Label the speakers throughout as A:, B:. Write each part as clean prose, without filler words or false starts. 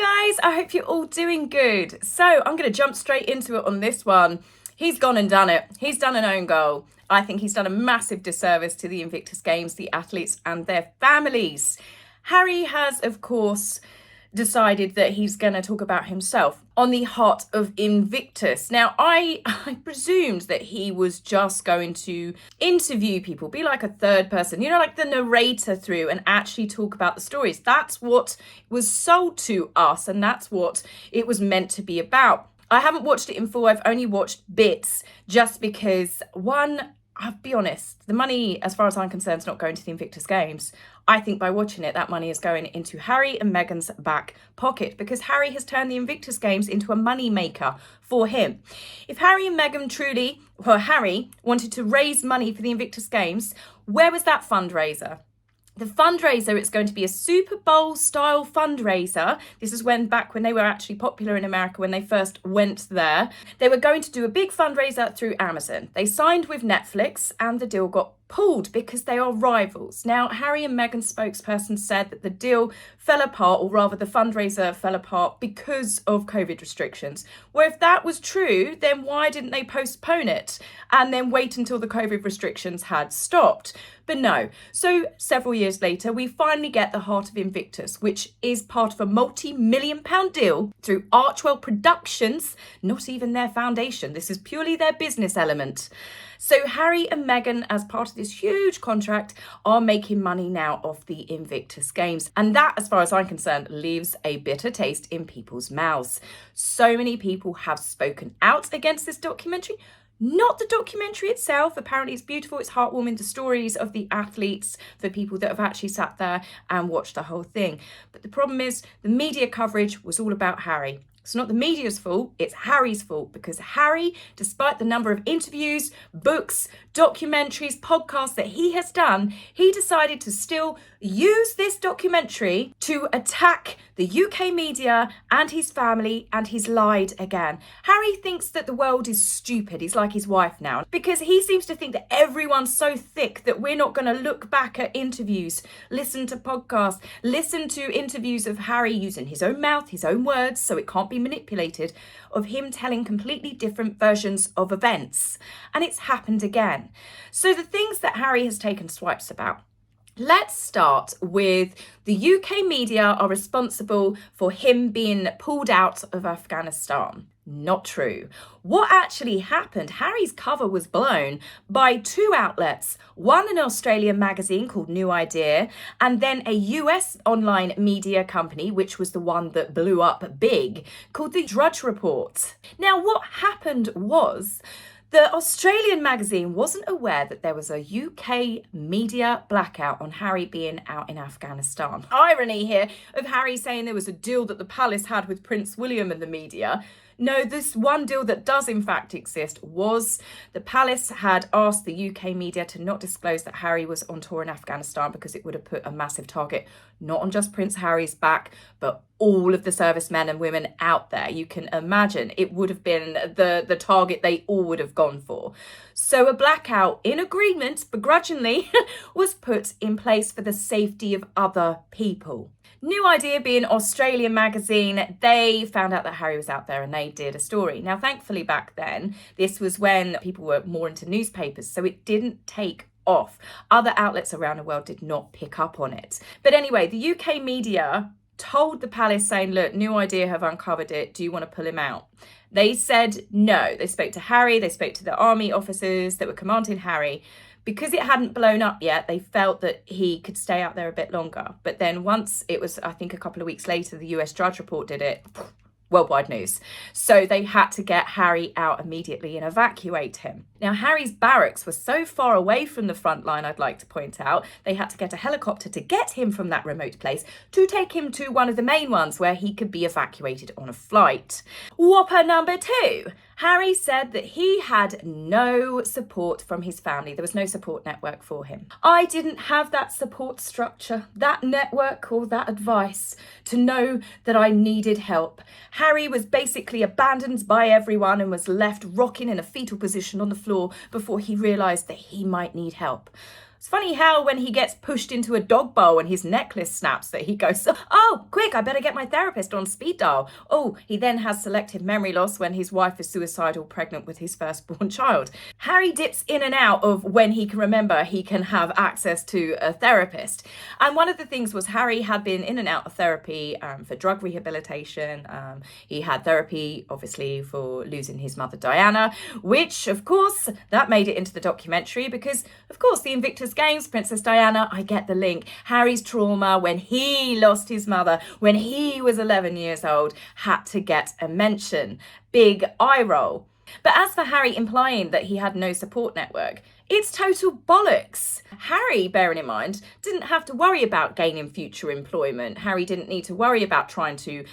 A: Hi guys, I hope you're all doing good. So I'm going to jump straight into it on this one. He's gone and done it. He's done an own goal. I think he's done a massive disservice to the Invictus Games, the athletes and their families. Harry has, of course, decided that he's going to talk about himself on the Heart of Invictus. Now, I presumed that he was just going to interview people, be like a third person, like the narrator through, and actually talk about the stories. That's what was sold to us, and that's what it was meant to be about. I haven't watched it in full. I've only watched bits just because, one, I'll be honest, the money, as far as I'm concerned, is not going to the Invictus Games. I think by watching it, that money is going into Harry and Meghan's back pocket because Harry has turned the Invictus Games into a money maker for him. If Harry and Meghan Harry wanted to raise money for the Invictus Games, where was that fundraiser? The fundraiser, it's going to be a Super Bowl style fundraiser. This is back when they were actually popular in America, when they first went there. They were going to do a big fundraiser through Amazon. They signed with Netflix and the deal got pulled because they are rivals. Now, Harry and Meghan's spokesperson said that the deal fell apart, or rather the fundraiser fell apart because of COVID restrictions. Well, if that was true, then why didn't they postpone it and then wait until the COVID restrictions had stopped? But no. So several years later, we finally get the Heart of Invictus, which is part of a multi-million-pound deal through Archwell Productions, not even their foundation. This is purely their business element. So Harry and Meghan, as part of this huge contract, are making money now off the Invictus Games. And that, as far as I'm concerned, leaves a bitter taste in people's mouths. So many people have spoken out against this documentary. Not the documentary itself. Apparently it's beautiful, it's heartwarming, the stories of the athletes, for people that have actually sat there and watched the whole thing. But the problem is the media coverage was all about Harry. It's not the media's fault, it's Harry's fault, because Harry, despite the number of interviews, books, documentaries, podcasts that he has done, he decided to still use this documentary to attack the UK media and his family, and he's lied again. Harry thinks that the world is stupid. He's like his wife now, because he seems to think that everyone's so thick that we're not going to look back at interviews, listen to podcasts, listen to interviews of Harry using his own mouth, his own words, so it can't be manipulated, of him telling completely different versions of events. And it's happened again. So the things that Harry has taken swipes about. Let's start with the UK media are responsible for him being pulled out of Afghanistan. Not true. What actually happened, Harry's cover was blown by two outlets, one an Australian magazine called New Idea, and then a US online media company, which was the one that blew up big, called the Drudge Report. Now, what happened was the Australian magazine wasn't aware that there was a UK media blackout on Harry being out in Afghanistan. Irony here of Harry saying there was a deal that the palace had with Prince William and the media. No, this one deal that does in fact exist was the palace had asked the UK media to not disclose that Harry was on tour in Afghanistan because it would have put a massive target, not on just Prince Harry's back, but all of the servicemen and women out there. You can imagine it would have been the target they all would have gone for. So a blackout, in agreement, begrudgingly, was put in place for the safety of other people. New Idea being Australian magazine, they found out that Harry was out there and they did a story. Now, thankfully back then, this was when people were more into newspapers, so it didn't take off. Other outlets around the world did not pick up on it. But anyway, the UK media told the palace saying, look, New Idea have uncovered it. Do you want to pull him out? They said no. They spoke to Harry. They spoke to the army officers that were commanding Harry. Because it hadn't blown up yet, they felt that he could stay out there a bit longer. But then once it was, I think a couple of weeks later, the US Drudge Report did it, worldwide news. So they had to get Harry out immediately and evacuate him. Now, Harry's barracks were so far away from the front line, I'd like to point out, they had to get a helicopter to get him from that remote place to take him to one of the main ones where he could be evacuated on a flight. Whopper number two. Harry said that he had no support from his family. There was no support network for him. I didn't have that support structure, that network or that advice to know that I needed help. Harry was basically abandoned by everyone and was left rocking in a fetal position on the floor before he realised that he might need help. It's funny how when he gets pushed into a dog bowl and his necklace snaps that he goes, oh, quick, I better get my therapist on speed dial. Oh, he then has selective memory loss when his wife is suicidal, pregnant with his firstborn child. Harry dips in and out of when he can remember he can have access to a therapist. And one of the things was Harry had been in and out of therapy for drug rehabilitation. He had therapy, obviously, for losing his mother, Diana, which, of course, that made it into the documentary because, of course, the Invictus Games, Princess Diana, I get the link. Harry's trauma when he lost his mother, when he was 11 years old, had to get a mention. Big eye roll. But as for Harry implying that he had no support network, it's total bollocks. Harry, bearing in mind, didn't have to worry about gaining future employment. Harry didn't need to worry about trying to,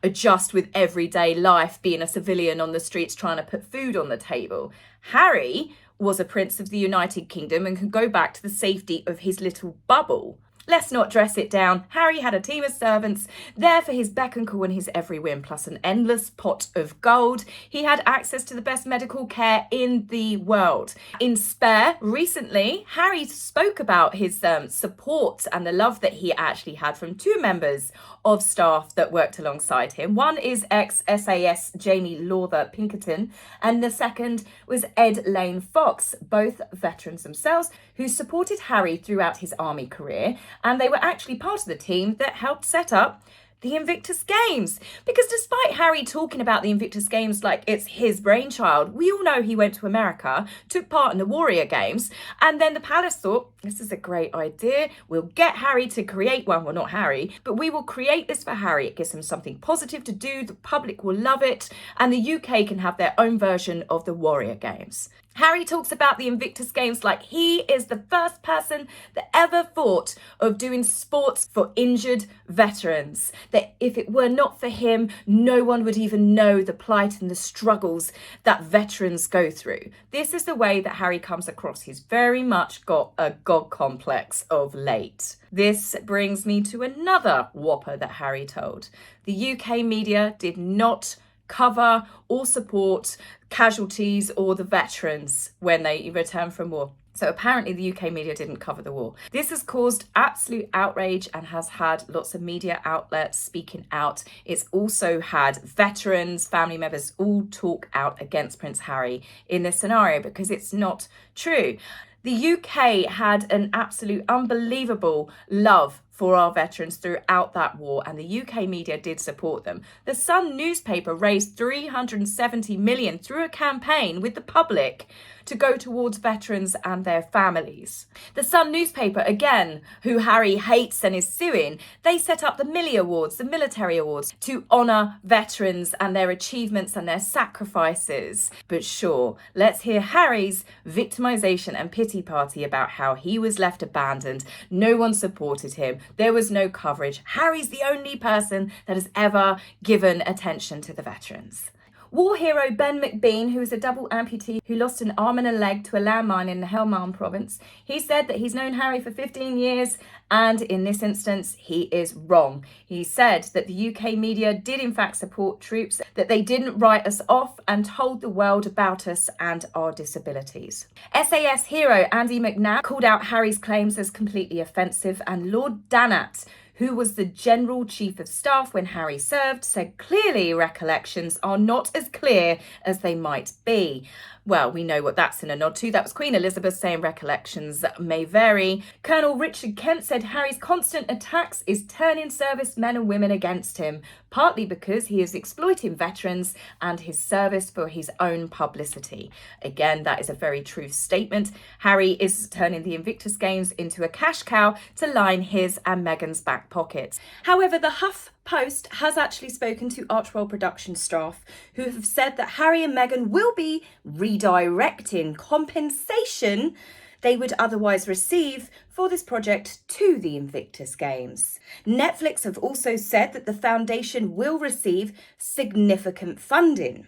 A: adjust with everyday life, being a civilian on the streets trying to put food on the table. Harry was a prince of the United Kingdom and could go back to the safety of his little bubble. Let's not dress it down. Harry had a team of servants there for his beck and call and his every whim, plus an endless pot of gold. He had access to the best medical care in the world. In Spare, recently, Harry spoke about his support and the love that he actually had from two members of staff that worked alongside him. One is ex-SAS Jamie Lawther Pinkerton, and the second was Ed Lane Fox, both veterans themselves, who supported Harry throughout his army career, and they were actually part of the team that helped set up the Invictus Games. Because despite Harry talking about the Invictus Games like it's his brainchild, we all know he went to America, took part in the Warrior Games, and then the palace thought, this is a great idea. We'll get Harry to create one. Well, not Harry, but we will create this for Harry. It gives him something positive to do. The public will love it. And the UK can have their own version of the Warrior Games. Harry talks about the Invictus Games like he is the first person that ever thought of doing sports for injured veterans. That if it were not for him, no one would even know the plight and the struggles that veterans go through. This is the way that Harry comes across. He's very much got a God complex of late. This brings me to another whopper that Harry told. The UK media did not cover or support casualties or the veterans when they returned from war. So apparently the UK media didn't cover the war. This has caused absolute outrage and has had lots of media outlets speaking out. It's also had veterans, family members all talk out against Prince Harry in this scenario because it's not true. The UK had an absolute unbelievable love for our veterans throughout that war, and the UK media did support them. The Sun newspaper raised 370 million through a campaign with the public to go towards veterans and their families. The Sun newspaper, again, who Harry hates and is suing, they set up the Millie Awards, the military awards, to honour veterans and their achievements and their sacrifices. But sure, let's hear Harry's victimisation and pity party about how he was left abandoned. No one supported him. There was no coverage. Harry's the only person that has ever given attention to the veterans. War hero Ben McBean, who is a double amputee who lost an arm and a leg to a landmine in the Helmand province, he said that he's known Harry for 15 years and in this instance, he is wrong. He said that the UK media did in fact support troops, that they didn't write us off and told the world about us and our disabilities. SAS hero Andy McNab called out Harry's claims as completely offensive, and Lord Dannatt, who was the General Chief of Staff when Harry served, said clearly recollections are not as clear as they might be. Well, we know what that's in a nod to. That was Queen Elizabeth saying recollections may vary. Colonel Richard Kent said Harry's constant attacks is turning servicemen and women against him, partly because he is exploiting veterans and his service for his own publicity. Again, that is a very true statement. Harry is turning the Invictus Games into a cash cow to line his and Meghan's back pockets. However, the Huff Post has actually spoken to Archwell production staff who have said that Harry and Meghan will be redirecting compensation they would otherwise receive for this project to the Invictus Games. Netflix have also said that the foundation will receive significant funding.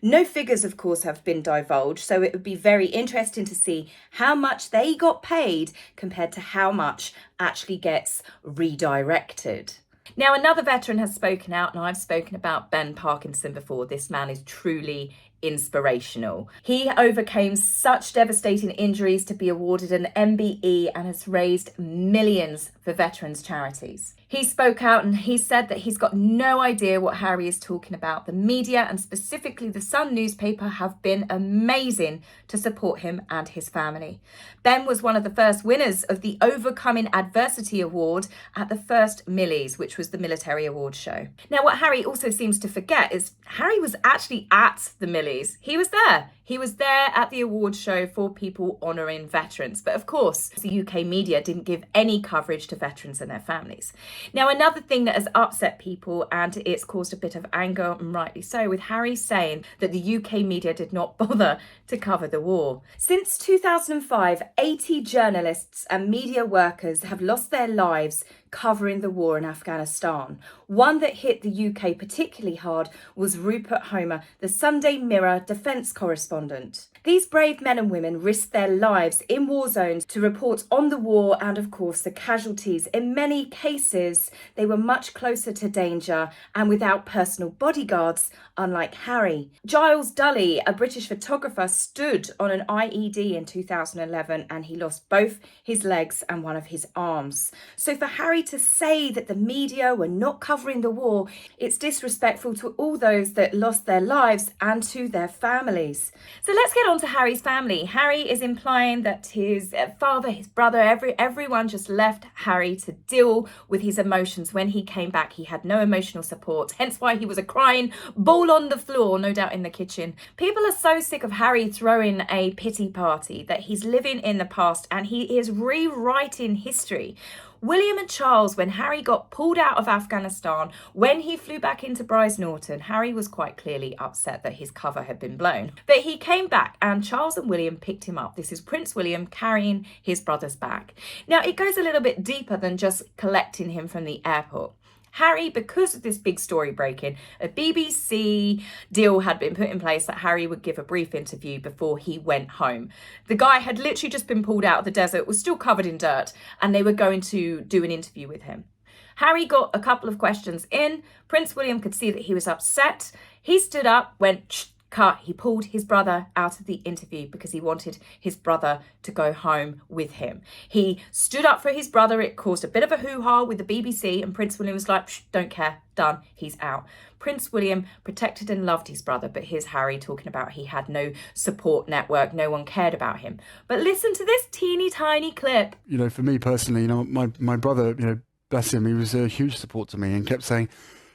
A: No figures, of course, have been divulged, so it would be very interesting to see how much they got paid compared to how much actually gets redirected. Now, another veteran has spoken out, and I've spoken about Ben Parkinson before. This man is truly inspirational. He overcame such devastating injuries to be awarded an MBE and has raised millions for veterans charities. He spoke out and he said that he's got no idea what Harry is talking about. The media and specifically the Sun newspaper have been amazing to support him and his family. Ben was one of the first winners of the Overcoming Adversity Award at the first Millies, which was the military awards show. Now, what Harry also seems to forget is Harry was actually at the Millies. He was there. He was there at the awards show for people honouring veterans. But of course, the UK media didn't give any coverage to veterans and their families. Now, another thing that has upset people, and it's caused a bit of anger, and rightly so, with Harry saying that the UK media did not bother to cover the war. Since 2005, 80 journalists and media workers have lost their lives covering the war in Afghanistan. One that hit the UK particularly hard was Rupert Homer, the Sunday Mirror defence correspondent. These brave men and women risked their lives in war zones to report on the war and, of course, the casualties. In many cases, they were much closer to danger and without personal bodyguards, unlike Harry. Giles Dully, a British photographer, stood on an IED in 2011 and he lost both his legs and one of his arms. So for Harry to say that the media were not covering the war, it's disrespectful to all those that lost their lives and to their families. So let's get on to Harry's family. Harry is implying that his father, his brother, everyone just left Harry to deal with his emotions. When he came back, he had no emotional support, hence why he was a crying ball on the floor, no doubt in the kitchen. People are so sick of Harry throwing a pity party that he's living in the past and he is rewriting history. William and Charles, when Harry got pulled out of Afghanistan, when he flew back into Brize Norton, Harry was quite clearly upset that his cover had been blown. But he came back and Charles and William picked him up. This is Prince William carrying his brothers back. Now, it goes a little bit deeper than just collecting him from the airport. Harry, because of this big story breaking, a BBC deal had been put in place that Harry would give a brief interview before he went home. The guy had literally just been pulled out of the desert, was still covered in dirt, and they were going to do an interview with him. Harry got a couple of questions in. Prince William could see that he was upset. He stood up, went, "Shh, cut." He pulled his brother out of the interview because he wanted his brother to go home with him. He stood up for his brother. It caused a bit of a hoo-ha with the BBC and Prince William was like, "Shh, don't care, done, he's out." Prince William protected and loved his brother, but here's Harry talking about he had no support network, no one cared about him. But listen to this teeny tiny clip.
B: You know, for me personally, you know, my brother, you know, bless him, he was a huge support to me and kept saying,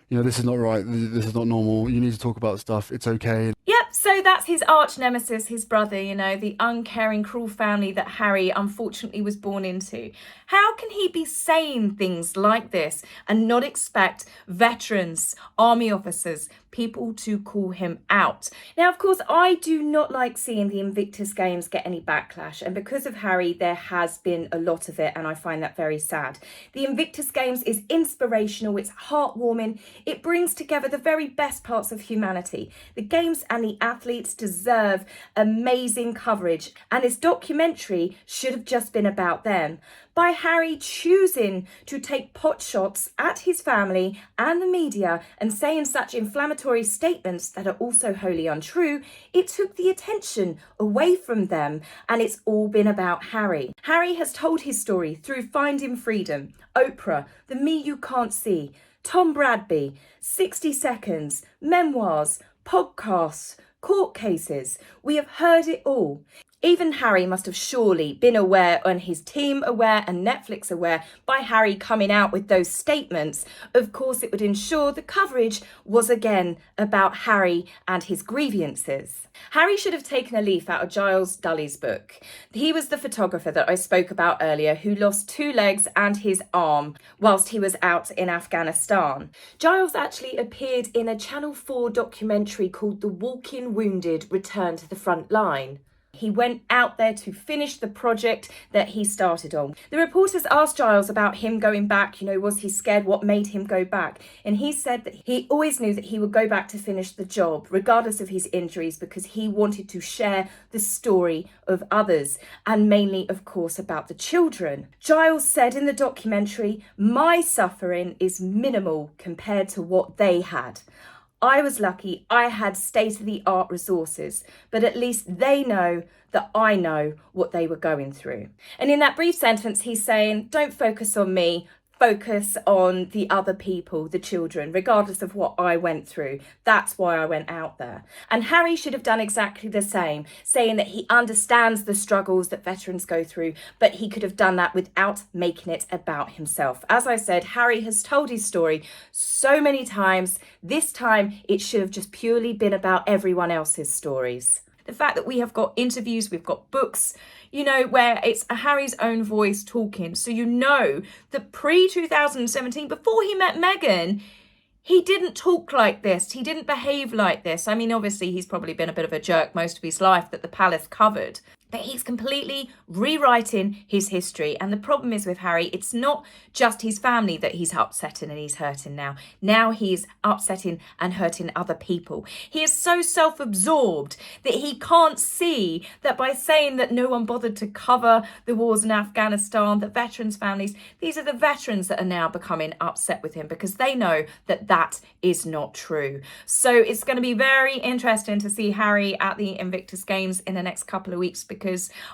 B: you know, this is not right, this is not normal, you need to talk about stuff, it's okay.
A: Yep, so that's his arch nemesis, his brother, you know, the uncaring, cruel family that Harry unfortunately was born into. How can he be saying things like this and not expect veterans, army officers, people to call him out? Now, of course, I do not like seeing the Invictus Games get any backlash, and because of Harry, there has been a lot of it, and I find that very sad. The Invictus Games is inspirational, it's heartwarming, it brings together the very best parts of humanity. The Games and the athletes deserve amazing coverage, and this documentary should have just been about them. By Harry choosing to take pot shots at his family and the media and saying such inflammatory statements that are also wholly untrue, it took the attention away from them, and it's all been about Harry. Harry has told his story through Finding Freedom, Oprah, The Me You Can't See, Tom Bradby, 60 Seconds, memoirs, podcasts, court cases. We have heard it all. Even Harry must have surely been aware, and his team aware and Netflix aware, by Harry coming out with those statements. Of course, it would ensure the coverage was again about Harry and his grievances. Harry should have taken a leaf out of Giles Dully's book. He was the photographer that I spoke about earlier who lost 2 legs and his arm whilst he was out in Afghanistan. Giles actually appeared in a Channel 4 documentary called The Walking Wounded Return to the Front Line. He went out there to finish the project that he started on. The reporters asked Giles about him going back, you know, was he scared? What made him go back? And he said that he always knew that he would go back to finish the job, regardless of his injuries, because he wanted to share the story of others, and mainly, of course, about the children. Giles said in the documentary, "My suffering is minimal compared to what they had. I was lucky I had state-of-the-art resources, but at least they know that I know what they were going through. And in that brief sentence, he's saying, don't focus on me, focus on the other people, the children, regardless of what I went through. That's why I went out there. And Harry should have done exactly the same, saying that he understands the struggles that veterans go through, but he could have done that without making it about himself. As I said, Harry has told his story so many times. This time, it should have just purely been about everyone else's stories. The fact that we have got interviews, we've got books, you know, where it's Harry's own voice talking. So you know that pre-2017, before he met Meghan, he didn't talk like this. He didn't behave like this. I mean, obviously, he's probably been a bit of a jerk most of his life that the palace covered. But he's completely rewriting his history. And the problem is with Harry, it's not just his family that he's upsetting and he's hurting now. Now he's upsetting and hurting other people. He is so self-absorbed that he can't see that by saying that no one bothered to cover the wars in Afghanistan, that veterans' families, these are the veterans that are now becoming upset with him because they know that that is not true. So it's going to be very interesting to see Harry at the Invictus Games in the next couple of weeks, because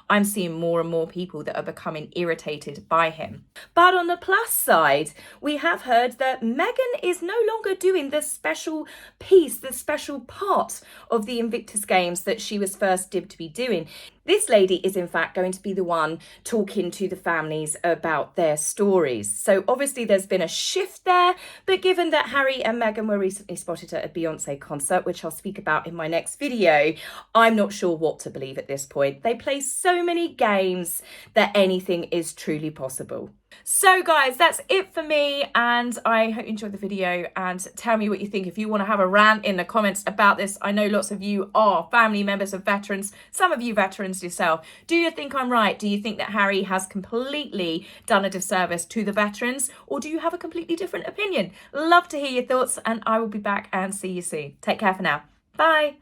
A: I'm seeing more and more people that are becoming irritated by him. But on the plus side, we have heard that Meghan is no longer doing the special piece, the special part of the Invictus Games that she was first dibbed to be doing. This lady is in fact going to be the one talking to the families about their stories. So obviously there's been a shift there, but given that Harry and Meghan were recently spotted at a Beyonce concert, which I'll speak about in my next video, I'm not sure what to believe at this point. They play so many games that anything is truly possible. So guys, that's it for me, and I hope you enjoyed the video, and tell me what you think. If you want to have a rant in the comments about this, I know lots of you are family members of veterans, some of you veterans yourself. Do you think I'm right? Do you think that Harry has completely done a disservice to the veterans, or do you have a completely different opinion? Love to hear your thoughts, and I will be back and see you soon. Take care for now. Bye.